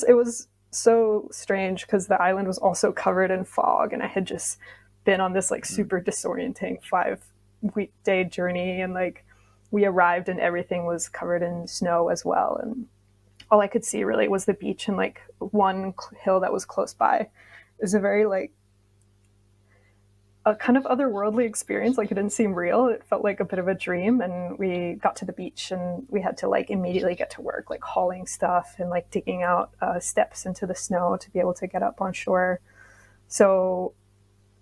it was so strange because the island was also covered in fog, and I had just been on this like super disorienting 5-week-day journey, and like we arrived and everything was covered in snow as well, and all I could see really was the beach and like one hill that was close by. It was a very like a kind of otherworldly experience. Like it didn't seem real. It felt like a bit of a dream. And we got to the beach and we had to like immediately get to work, like hauling stuff and like digging out steps into the snow to be able to get up on shore. So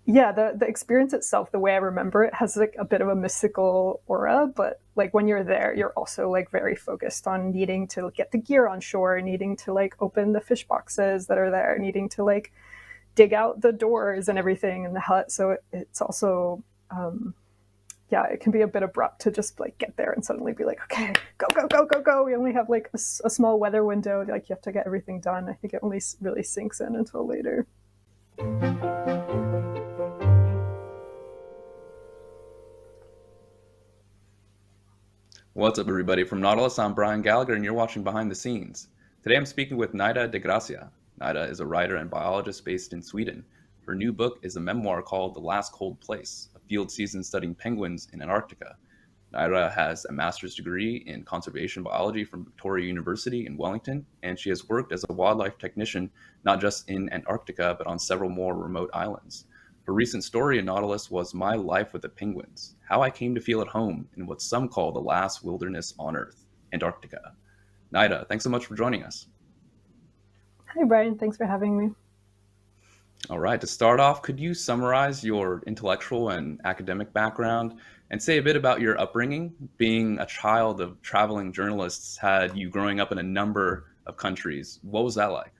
yeah, the experience itself, the way I remember it, has like a bit of a mystical aura, but like when you're there, you're also like very focused on needing to get the gear on shore, needing to like open the fish boxes that are there, needing to like dig out the doors and everything in the hut. So it's also yeah, it can be a bit abrupt to just like get there and suddenly be like, okay, go go go go go. We only have like a small weather window, like you have to get everything done. I think it only really sinks in until later. What's up, everybody? From Nautilus, I'm Brian Gallagher, and you're watching Behind the Scenes. Today I'm speaking with Naira De Gracia. Naira is a writer and biologist based in Sweden. Her new book is a memoir called The Last Cold Place, a field season studying penguins in Antarctica. Naira has a master's degree in conservation biology from Victoria University in Wellington, and she has worked as a wildlife technician not just in Antarctica, but on several more remote islands. Her recent story in Nautilus was My Life with the Penguins, How I Came to Feel at Home in what some call the last wilderness on Earth, Antarctica. Naira, thanks so much for joining us. Hi, Brian. Thanks for having me. All right, to start off, could you summarize your intellectual and academic background and say a bit about your upbringing? Being a child of traveling journalists had you growing up in a number of countries. What was that like?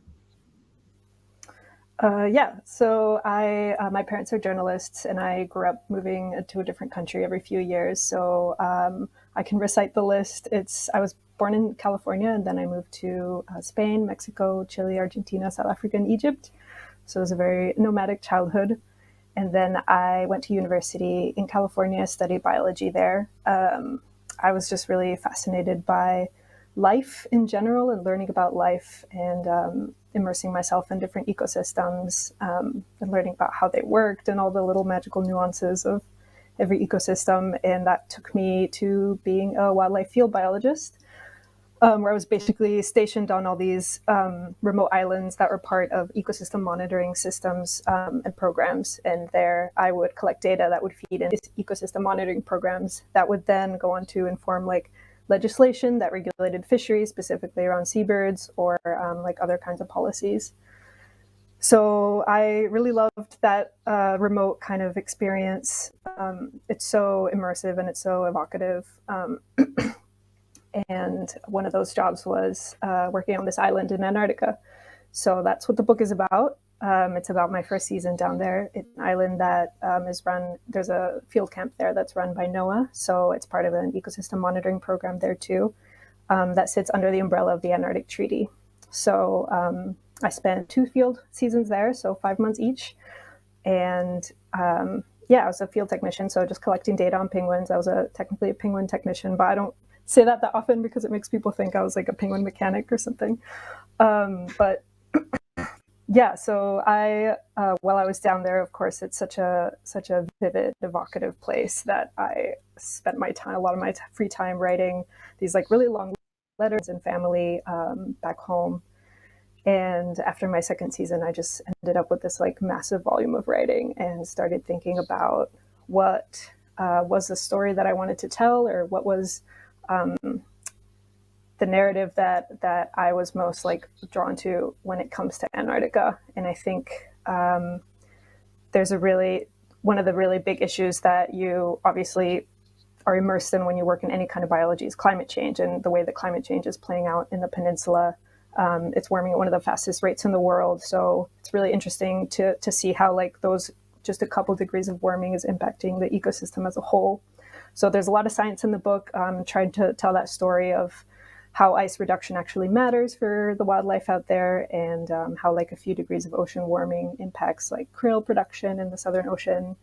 Yeah, so my parents are journalists, and I grew up moving to a different country every few years. So I can recite the list. I was born in California, and then I moved to Spain, Mexico, Chile, Argentina, South Africa, and Egypt. So it was a very nomadic childhood. And then I went to university in California, studied biology there. I was just really fascinated by life in general and learning about life and immersing myself in different ecosystems and learning about how they worked and all the little magical nuances of every ecosystem. And that took me to being a wildlife field biologist, where I was basically stationed on all these remote islands that were part of ecosystem monitoring systems and programs. And there I would collect data that would feed into ecosystem monitoring programs that would then go on to inform like legislation that regulated fisheries, specifically around seabirds or like other kinds of policies. So I really loved that remote kind of experience. It's so immersive and it's so evocative. And one of those jobs was working on this island in Antarctica. So that's what the book is about. It's about my first season down there. It's an island that is run, there's a field camp there that's run by NOAA. So it's part of an ecosystem monitoring program there too, that sits under the umbrella of the Antarctic Treaty. So I spent 2 field seasons there, so 5 months each. And yeah, I was a field technician, so just collecting data on penguins. I was technically a penguin technician, but I don't say that often because it makes people think I was like a penguin mechanic or something. But yeah, so while I was down there, of course, it's such a vivid, evocative place that I spent a lot of my free time writing these like really long letters and family back home. And after my second season, I just ended up with this like massive volume of writing and started thinking about what was the story that I wanted to tell, or what was the narrative that I was most like drawn to when it comes to Antarctica. And I think there's one of the really big issues that you obviously are immersed in when you work in any kind of biology is climate change, and the way that climate change is playing out in the peninsula. It's warming at one of the fastest rates in the world. So it's really interesting to see how like those just a couple degrees of warming is impacting the ecosystem as a whole. So there's a lot of science in the book, trying to tell that story of how ice reduction actually matters for the wildlife out there, and how like a few degrees of ocean warming impacts like krill production in the Southern Ocean,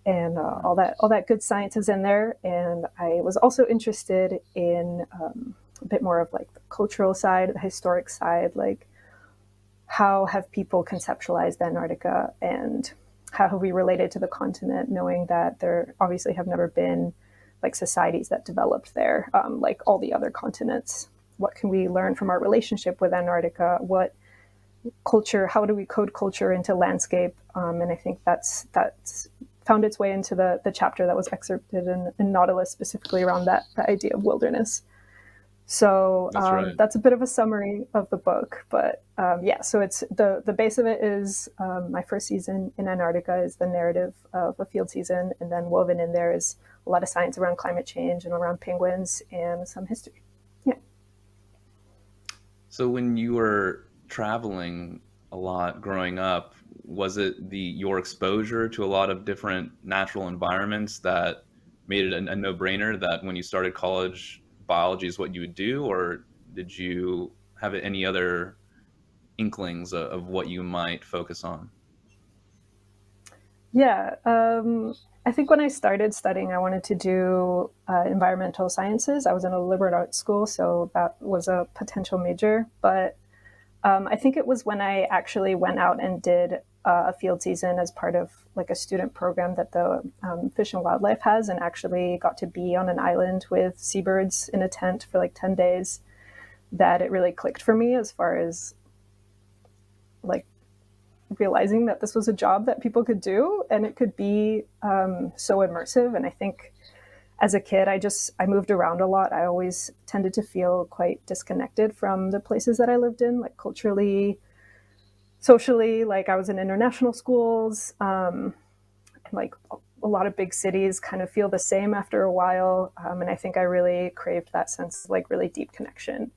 and all that good science is in there. And I was also interested in a bit more of like the cultural side, the historic side, like how have people conceptualized Antarctica, and how have we related to the continent, knowing that there obviously have never been like societies that developed there, like all the other continents. What can we learn from our relationship with Antarctica? What culture? How do we code culture into landscape? And I think that's found its way into the chapter that was excerpted in Nautilus, specifically around that idea of wilderness. So That's right. that's a bit of a summary of the book, but yeah. So it's the base of it is my first season in Antarctica is the narrative of a field season, and then woven in there is a lot of science around climate change and around penguins and some history. Yeah. So when you were traveling a lot growing up, was it the your exposure to a lot of different natural environments that made it a no-brainer that when you started college, biology is what you would do, or did you have any other inklings of what you might focus on? Yeah. I think when I started studying, I wanted to do environmental sciences. I was in a liberal arts school, so that was a potential major. But I think it was when I actually went out and did a field season as part of like a student program that the Fish and Wildlife has, and actually got to be on an island with seabirds in a tent for like 10 days, that it really clicked for me as far as like realizing that this was a job that people could do and it could be so immersive. And I think as a kid, I moved around a lot. I always tended to feel quite disconnected from the places that I lived in, like culturally, socially. Like I was in international schools, and like a lot of big cities kind of feel the same after a while. And I think I really craved that sense of like really deep connection.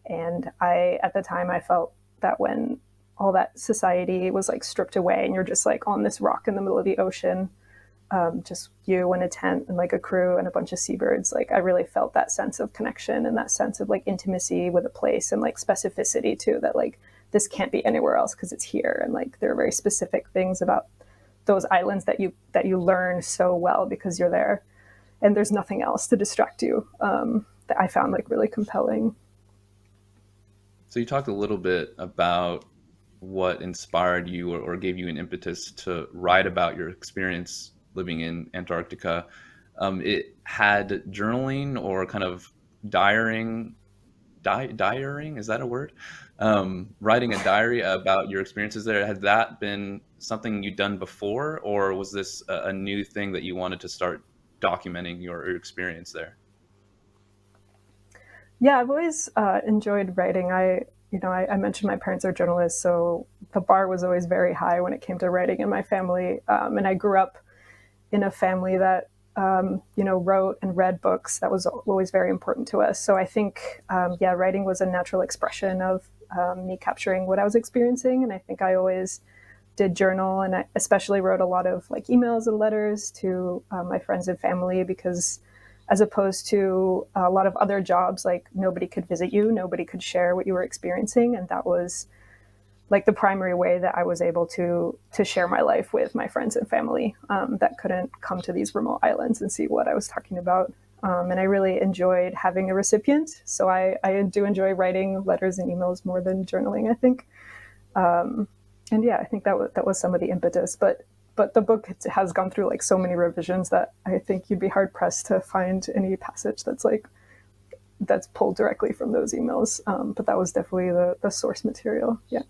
And at the time, I felt that when all that society was like stripped away and you're just like on this rock in the middle of the ocean, just you and a tent and like a crew and a bunch of seabirds, like I really felt that sense of connection and that sense of like intimacy with a place, and like specificity too, that like this can't be anywhere else because it's here. And like there are very specific things about those islands that you learn so well because you're there, and there's nothing else to distract you, that I found like really compelling. So you talked a little bit about what inspired you or gave you an impetus to write about your experience living in Antarctica. It had journaling or kind of diarying, diarying, is that a word? Writing a diary about your experiences there. Had that been something you'd done before, or was this a new thing that you wanted to start documenting your experience there? Yeah, I've always enjoyed writing. I mentioned my parents are journalists, so the bar was always very high when it came to writing in my family. And I grew up in a family that wrote and read books. That was always very important to us. So I think yeah, writing was a natural expression of me capturing what I was experiencing. And I think I always did journal, and I especially wrote a lot of like emails and letters to my friends and family, because as opposed to a lot of other jobs, like nobody could visit you, nobody could share what you were experiencing, and that was like the primary way that I was able to share my life with my friends and family, that couldn't come to these remote islands and see what I was talking about. And I really enjoyed having a recipient, so I do enjoy writing letters and emails more than journaling, I think. And yeah, I think that was some of the impetus. But the book has gone through like so many revisions that I think you'd be hard pressed to find any passage that's pulled directly from those emails. But that was definitely the source material. Yeah.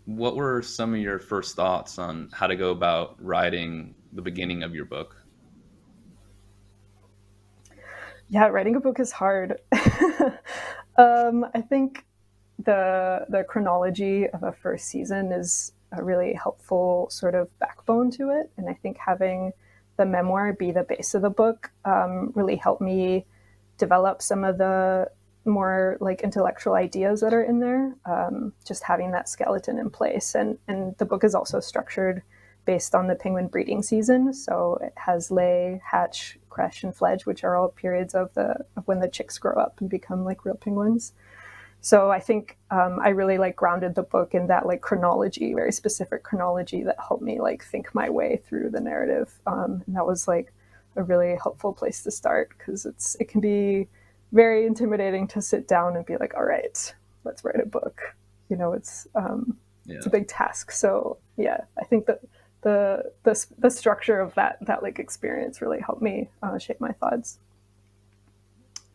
What were some of your first thoughts on how to go about writing the beginning of your book? Yeah, writing a book is hard. I think the chronology of a first season is a really helpful sort of backbone to it, and I think having the memoir be the base of the book really helped me develop some of the more like intellectual ideas that are in there. Just having that skeleton in place, and the book is also structured based on the penguin breeding season. So it has lay, hatch, crash, and fledge, which are all periods of when the chicks grow up and become like real penguins. So I think I really like grounded the book in that like chronology, very specific chronology that helped me like think my way through the narrative. And that was like a really helpful place to start, because it can be very intimidating to sit down and be like, all right, let's write a book. It's a Yeah. big task. So yeah, I think that the structure of that like experience really helped me shape my thoughts.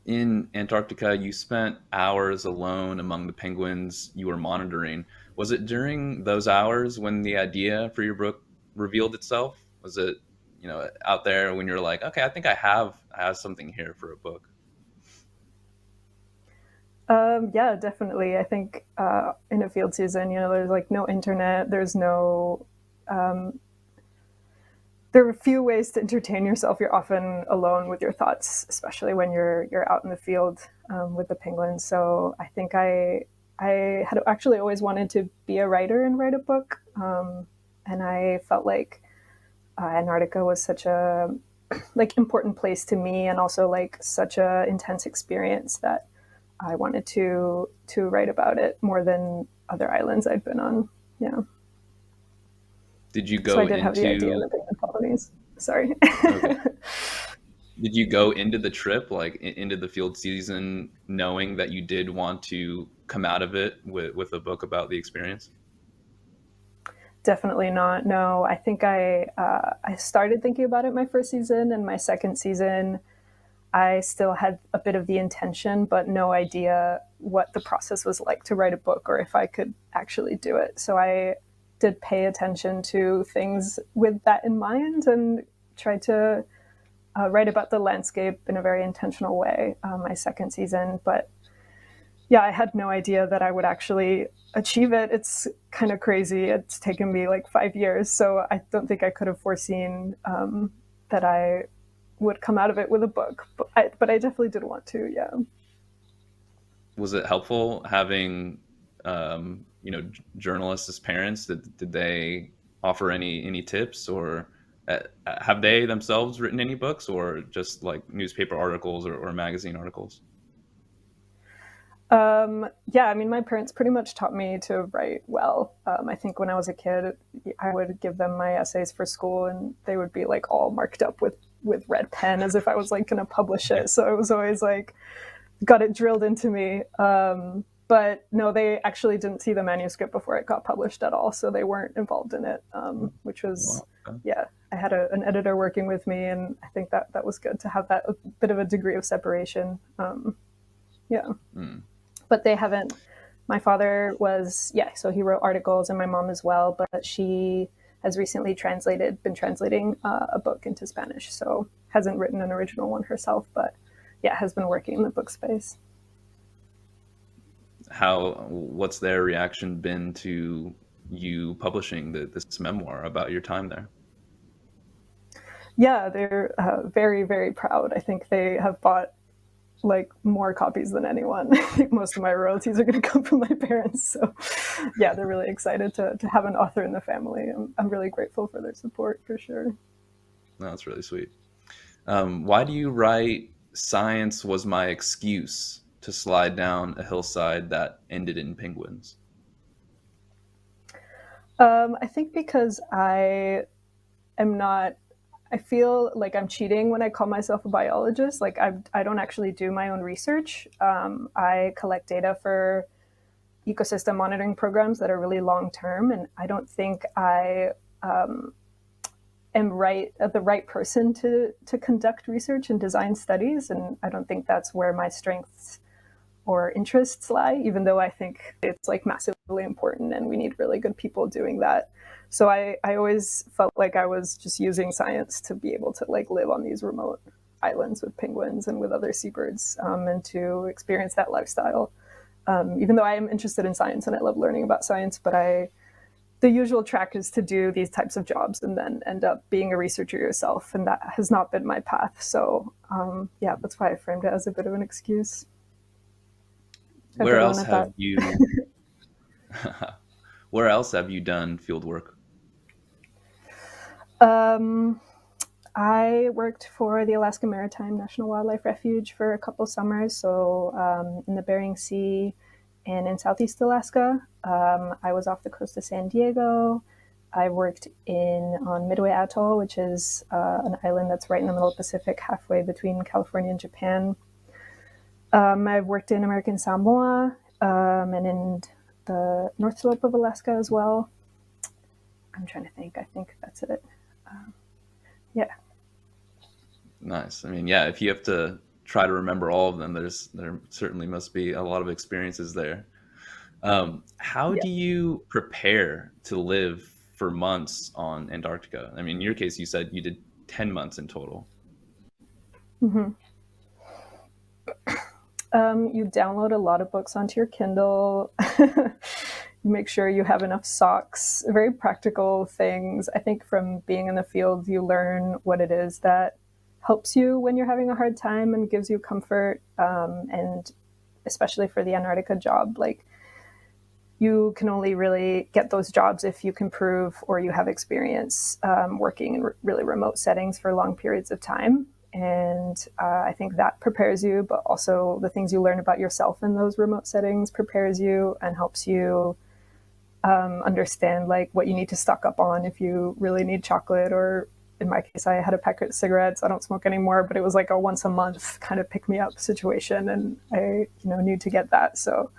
In Antarctica, you spent hours alone among the penguins you were monitoring. Was it during those hours when the idea for your book revealed itself? Was it, out there when you're like, okay, I think I have something here for a book? Yeah, definitely. I think in a field season, there's like no internet. There's no there are few ways to entertain yourself. You're often alone with your thoughts, especially when you're out in the field with the penguins. So I think I had actually always wanted to be a writer and write a book, and I felt like Antarctica was such a like important place to me, and also like such a intense experience that I wanted to write about it more than other islands I'd been on. Yeah. Did you So I go did have the idea of into the penguin colonies. Sorry. okay? Did you go into the trip, like into the field season, knowing that you did want to come out of it with a book about the experience? Definitely not. No, I think I started thinking about it my first season, and my second season, I still had a bit of the intention, but no idea what the process was like to write a book or if I could actually do it. So I did pay attention to things with that in mind and tried to write about the landscape in a very intentional way my second season. But yeah, I had no idea that I would actually achieve it. It's kind of crazy. It's taken me like 5 years. So I don't think I could have foreseen that I would come out of it with a book. But I definitely did want to, yeah. Was it helpful having journalists as parents? Did they offer any tips, or have they themselves written any books, or just like newspaper articles or magazine articles? Yeah, I mean, my parents pretty much taught me to write well. I think when I was a kid, I would give them my essays for school, and they would be like all marked up with red pen as if I was like going to publish it. So it was always like got it drilled into me. But no, they actually didn't see the manuscript before it got published at all, so they weren't involved in it, which was Wow. Okay. yeah. I had an editor working with me, and I think that was good to have that a bit of a degree of separation. Yeah, Mm. but they haven't. My father was, yeah, so he wrote articles, and my mom as well, but she has recently been translating a book into Spanish, so hasn't written an original one herself, but yeah, has been working in the book space. What's their reaction been to you publishing this memoir about your time there? Yeah, they're very, very proud. I think they have bought like more copies than anyone. I think most of my royalties are going to come from my parents. So yeah, they're really excited to have an author in the family. I'm really grateful for their support for sure. No, that's really sweet. Why do you write "Science was my excuse to slide down a hillside that ended in penguins"? I think because am not, I feel like I'm cheating when I call myself a biologist. Like I don't actually do my own research. I collect data for ecosystem monitoring programs that are really long term, and I don't think I am the right person to conduct research and design studies, and I don't think that's where my strengths or interests lie, even though I think it's like massively important and we need really good people doing that. So I always felt like I was just using science to be able to like live on these remote islands with penguins and with other seabirds, and to experience that lifestyle. Even though I am interested in science and I love learning about science, but the usual track is to do these types of jobs and then end up being a researcher yourself, and that has not been my path. So yeah, that's why I framed it as a bit of an excuse. A Where good one else at have that. you where else have you done field work? Um, I worked for the Alaska Maritime National Wildlife Refuge for a couple summers, so in the Bering Sea and in Southeast Alaska. I was off the coast of San Diego. I worked on Midway Atoll, which is an island that's right in the middle of the Pacific, halfway between California and Japan. I've worked in American Samoa and in the North Slope of Alaska as well. I'm trying to think. I think that's it. Yeah. Nice. I mean, yeah, if you have to try to remember all of them, there certainly must be a lot of experiences there. How Yeah. do you prepare to live for months on Antarctica? I mean, in your case, you said you did 10 months in total. Mm-hmm. You download a lot of books onto your Kindle. Make sure you have enough socks. Very practical things. I think from being in the field, you learn what it is that helps you when you're having a hard time and gives you comfort. And especially for the Antarctica job, like you can only really get those jobs if you can prove or you have experience working in really remote settings for long periods of time. And I think that prepares you, but also the things you learn about yourself in those remote settings prepares you and helps you understand like what you need to stock up on if you really need chocolate, or in my case, I had a packet of cigarettes. I don't smoke anymore, but it was like a once a month kind of pick me up situation, and I need to get that. So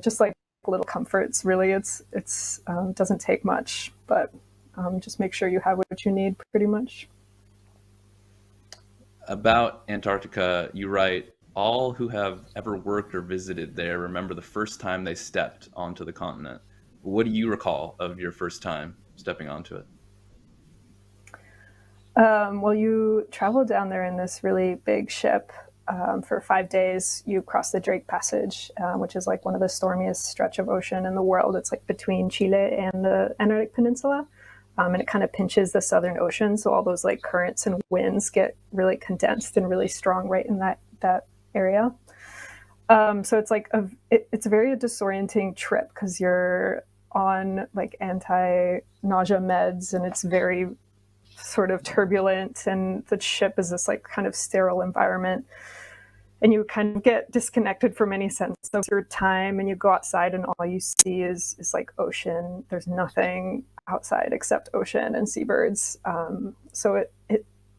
just like little comforts, really, it's doesn't take much, but just make sure you have what you need, pretty much. About Antarctica, you write, all who have ever worked or visited there remember the first time they stepped onto the continent. What do you recall of your first time stepping onto it? Well, you travel down there in this really big ship for 5 days. You cross the Drake Passage, which is like one of the stormiest stretch of ocean in the world. It's like between Chile and the Antarctic Peninsula. And it kind of pinches the Southern Ocean. So all those like currents and winds get really condensed and really strong right in that area. So it's like it's a very disorienting trip because you're on like anti-nausea meds, and it's very sort of turbulent, and the ship is this like kind of sterile environment, and you kind of get disconnected from any sense of your time, and you go outside and all you see is like ocean. There's nothing outside except ocean and seabirds. So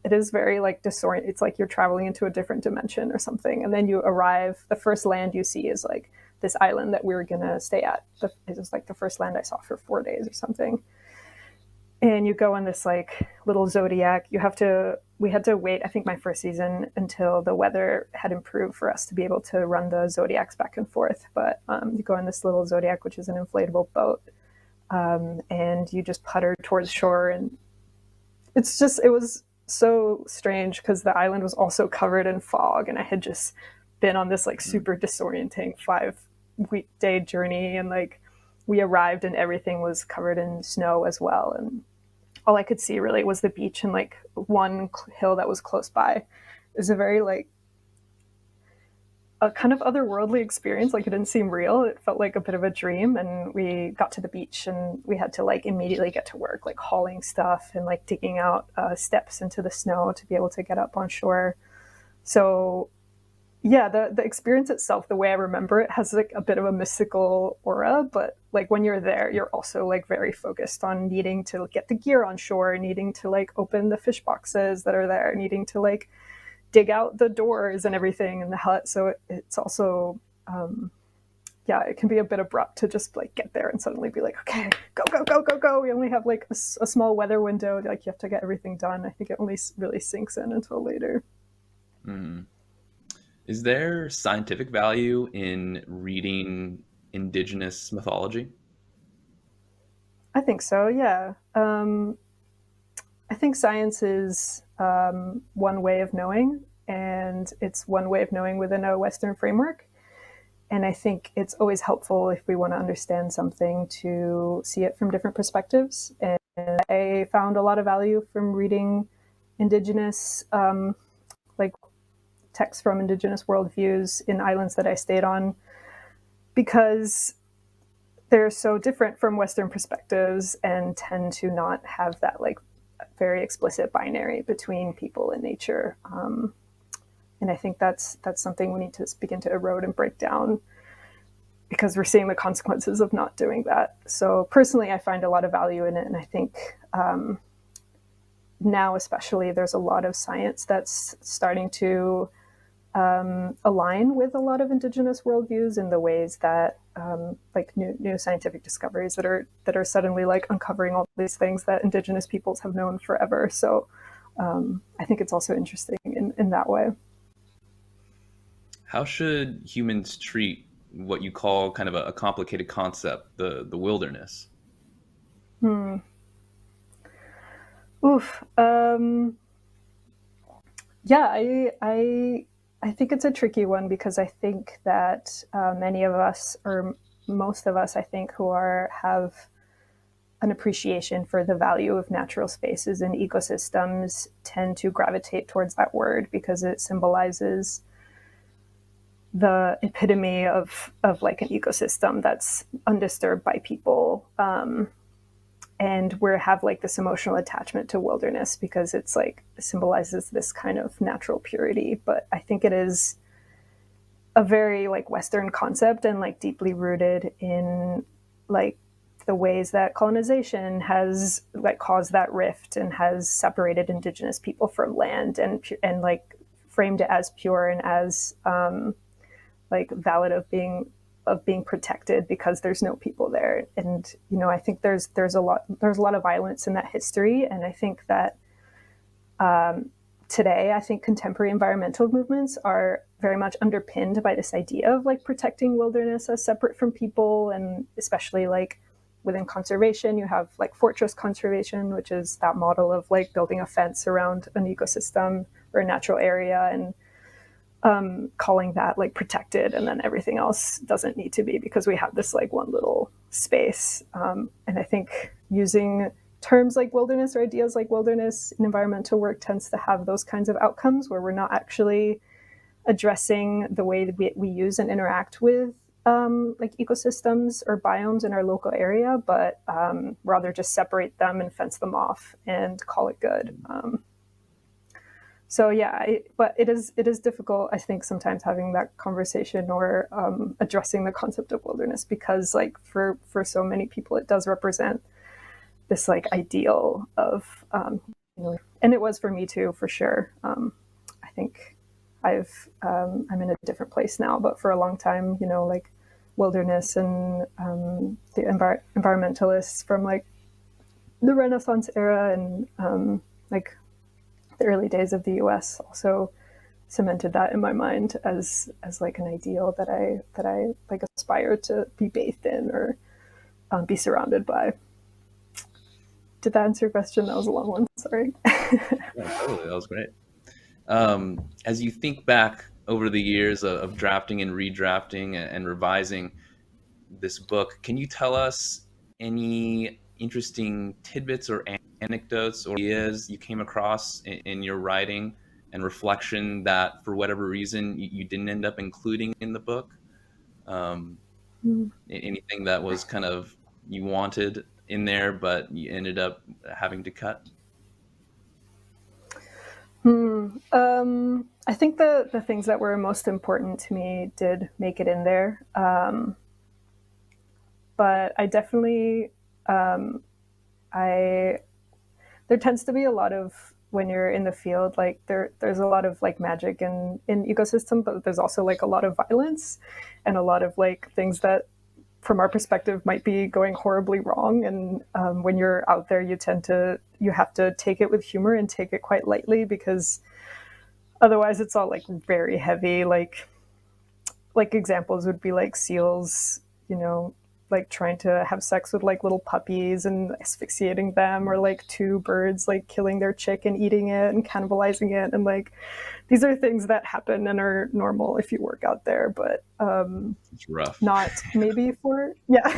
it is very like disorient. It's like you're traveling into a different dimension or something. And then you arrive, the first land you see is like this island that we were going to stay at. It was like the first land I saw for 4 days or something. And you go on this like little zodiac. We had to wait, I think my first season, until the weather had improved for us to be able to run the zodiacs back and forth. But you go on this little zodiac, which is an inflatable boat, and you just putter towards shore. And it was so strange because the island was also covered in fog, and I had just been on this like super disorienting 5-week-day journey, and like we arrived and everything was covered in snow as well, and all I could see really was the beach and like one hill that was close by. It was a very like a kind of otherworldly experience. Like it didn't seem real. It felt like a bit of a dream. And we got to the beach and we had to like immediately get to work, like hauling stuff and like digging out steps into the snow to be able to get up on shore. So yeah, the experience itself, the way I remember it, has like a bit of a mystical aura, but like when you're there, you're also like very focused on needing to get the gear on shore, needing to like open the fish boxes that are there, needing to like dig out the doors and everything in the hut. So it's also yeah, it can be a bit abrupt to just like get there and suddenly be like, okay, go go go go go. We only have like a small weather window, like you have to get everything done. I think it only really sinks in until later. Mm. Is there scientific value in reading indigenous mythology? I think so, yeah. I think science is one way of knowing, and it's one way of knowing within a Western framework. And I think it's always helpful if we want to understand something to see it from different perspectives. And I found a lot of value from reading indigenous, like texts from indigenous worldviews in islands that I stayed on, because they're so different from Western perspectives and tend to not have that like very explicit binary between people and nature. And I think that's something we need to begin to erode and break down, because we're seeing the consequences of not doing that. So personally, I find a lot of value in it, and I think now especially there's a lot of science that's starting to align with a lot of indigenous worldviews in the ways that like new scientific discoveries that are suddenly like uncovering all these things that indigenous peoples have known forever. So I think it's also interesting in that way. How should humans treat what you call kind of a complicated concept, the wilderness? Hmm. Oof. Yeah, I think it's a tricky one because I think that many of us, or most of us, I think, who are have an appreciation for the value of natural spaces and ecosystems, tend to gravitate towards that word because it symbolizes the epitome of like an ecosystem that's undisturbed by people. And we have like this emotional attachment to wilderness because it's like it symbolizes this kind of natural purity. But I think it is a very like Western concept and like deeply rooted in like the ways that colonization has like caused that rift and has separated indigenous people from land and like framed it as pure and as like valid of being protected because there's no people there. And you know, I think there's a lot of violence in that history, and I think that today, I think contemporary environmental movements are very much underpinned by this idea of like protecting wilderness as separate from people, and especially like within conservation, you have like fortress conservation, which is that model of like building a fence around an ecosystem or a natural area and calling that like protected, and then everything else doesn't need to be because we have this like one little space. And I think using terms like wilderness or ideas like wilderness in environmental work tends to have those kinds of outcomes where we're not actually addressing the way that we use and interact with like ecosystems or biomes in our local area, but rather just separate them and fence them off and call it good. So yeah, but it is difficult, I think, sometimes having that conversation or addressing the concept of wilderness because like for so many people it does represent this like ideal of you know, and it was for me too, for sure. I think I'm in a different place now, but for a long time, you know, like wilderness and the environmentalists from like the Renaissance era and like the early days of the U.S. also cemented that in my mind as like an ideal that I like aspire to be bathed in or be surrounded by. Did that answer your question? That was a long one. Sorry. Yeah, totally. That was great. As you think back over the years of drafting and redrafting and revising this book, can you tell us any interesting tidbits or anecdotes or ideas you came across in your writing and reflection that, for whatever reason, you didn't end up including in the book? Um, Anything that was kind of you wanted in there, but you ended up having to cut? I think the things that were most important to me did make it in there, but I definitely I there tends to be a lot of when you're in the field like there's a lot of like magic in ecosystem, but there's also like a lot of violence and a lot of like things that from our perspective might be going horribly wrong. And when you're out there you have to take it with humor and take it quite lightly because otherwise it's all like very heavy. Like examples would be like seals, you know, like trying to have sex with like little puppies and asphyxiating them, or like two birds like killing their chick and eating it and cannibalizing it. And like these are things that happen and are normal if you work out there, but It's rough. not maybe for, yeah.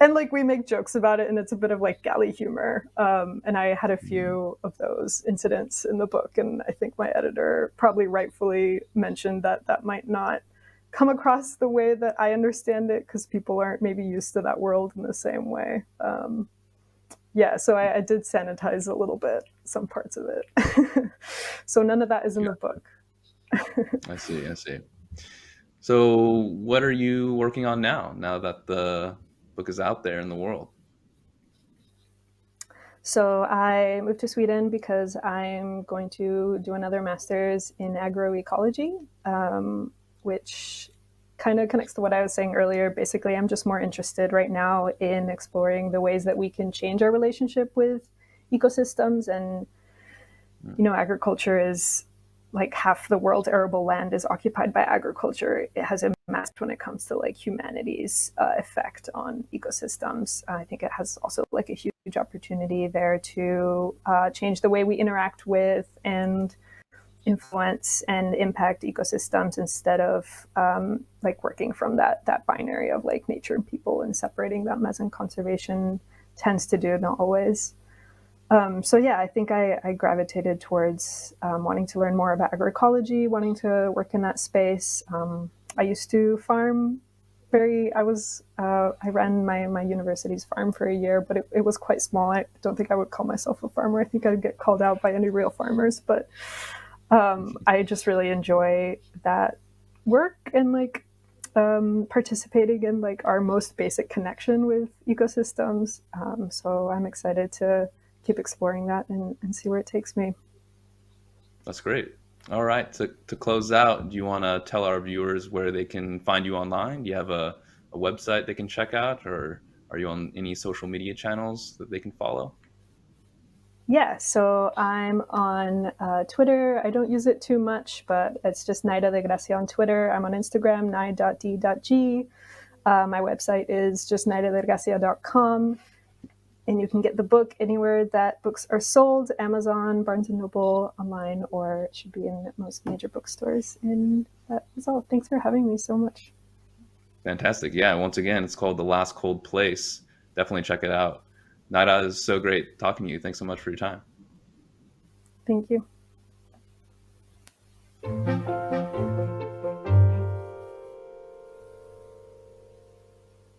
And like we make jokes about it and it's a bit of like galley humor. And I had a few of those incidents in the book, and I think my editor probably rightfully mentioned that that might not come across the way that I understand it because people aren't maybe used to that world in the same way. Yeah, so I did sanitize a little bit some parts of it. So none of that is in Yeah, the book. I see. I see. So, what are you working on now? Now that the book is out there in the world? So I moved to Sweden because I'm going to do another master's in agroecology, which kind of connects to what I was saying earlier. Basically, I'm just more interested right now in exploring the ways that we can change our relationship with ecosystems. And, Mm. agriculture is like half the world's arable land is occupied by agriculture. It has a mass when it comes to like humanity's effect on ecosystems. I think it has also like a huge opportunity there to change the way we interact with and influence and impact ecosystems instead of like working from that binary of like nature and people and separating them as in conservation tends to do, not always. So yeah, I think I gravitated towards wanting to learn more about agroecology, wanting to work in that space. I used to farm. I ran my university's farm for a year, but it was quite small. I don't think I would call myself a farmer. I think I'd get called out by any real farmers. But I just really enjoy that work and like participating in like our most basic connection with ecosystems. So I'm excited to keep exploring that and see where it takes me. That's great. All right. To close out, do you want to tell our viewers where they can find you online? Do you have a website they can check out, or are you on any social media channels that they can follow? Yeah, so I'm on Twitter. I don't use it too much, but it's just Naira De Gracia on Twitter. I'm on Instagram, nai.d.g. My website is just nairadegracia.com. And you can get the book anywhere that books are sold, Amazon, Barnes & Noble, online, or it should be in most major bookstores. And that is all. Thanks for having me so much. Fantastic. Yeah. Once again, it's called The Last Cold Place. Definitely check it out. Naida, is so great talking to you. Thanks so much for your time. Thank you.